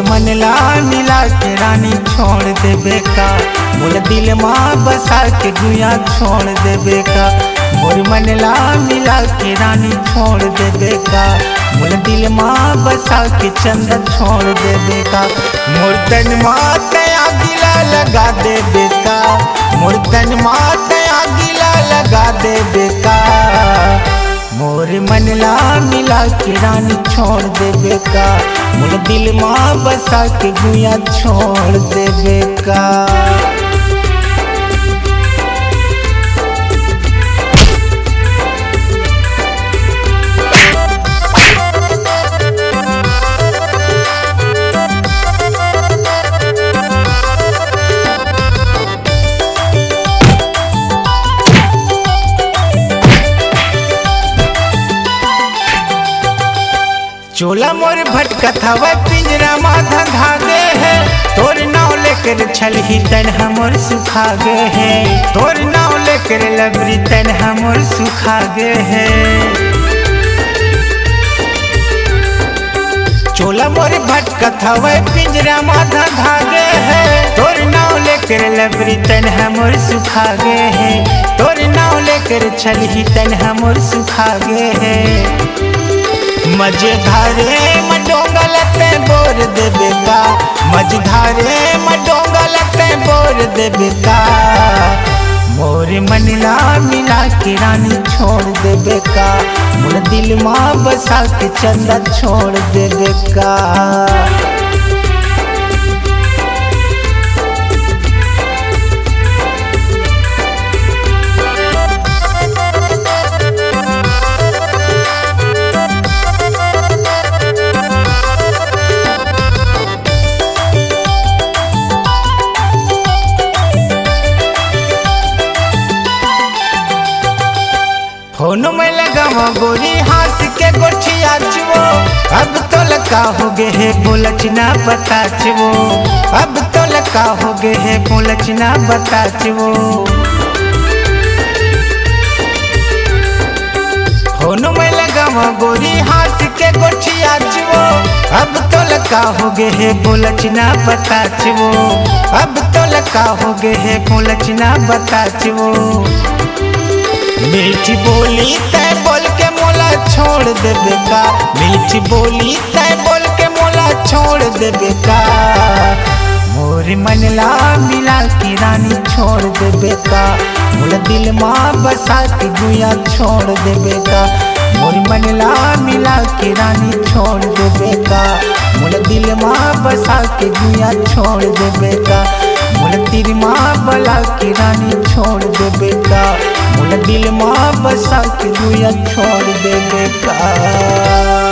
मनला मिला के रानी छोड़ देबे का, मोर दिल माँ बसा के गुया छोड़ देबे का। मोर मनला मिला के रानी छोड़ देबे का, मोर दिल माँ बसा के चंदा छोड़ देबे का। मोर तन माँ तया गिला लगा देबे का, मोर तन माँ तया गिला लगा देबे का। मोर मनला मिला के रानी छोड़ देबे का, मोर दिल माँ बसा के गुया छोड़ देबे का। चोला मोर भटकत हवा पिंजरा माथा धागे है, तोर नाव लेकर छलही तन हमर सुखा गे है, तोर नाव लेकर लबरी तन हमर सुखा गे है। चोला मोर भटकत हवा पिंजरा माथा धागे है, तोर नाव लेकर लबरी तन हमर सुखा गे है, तोर नाव लेकर छलही तन हमर सुखा गे है। मझधारे मडोंगा लगते बोर देबे का, मझधारे मडोंगा लगते बोर देबे का। मोर मनला मिला के रानी छोड़ देबे का, मोर दिल माँ बसा के चंदा छोड़ देबे का। फोनो में लगावा गोरी हाथ के गोठिया चुओ, अब तो लगा हो गे है बोलचना बता चुओ, अब तो लगा हो गे है बोलचना बता चुओ। फोनो में लगावा गोरी हाथ के गोठिया चुओ, अब तो लगा हो गे है बोलचना बता चुओ, अब तो लगा हो गे है बोलचना बता चुओ। मीठी बोली तय बोल के मोला छोड़ देबे का, मीठी बोली तय बोल के मोला छोड़ देबे का। मोर मनला मिला के रानी छोड़ देबे का, मोर दिल माँ बसा के गुया छोड़ देबे का। मोर मनला मिला के रानी छोड़ देबे का, मोर दिल माँ बसा के गुया छोड़ देबे का। मोर दिल माँ बला के रानी छोड़ देबे का, मोर दिल माँ बसा के गुया छोड़ देबे का।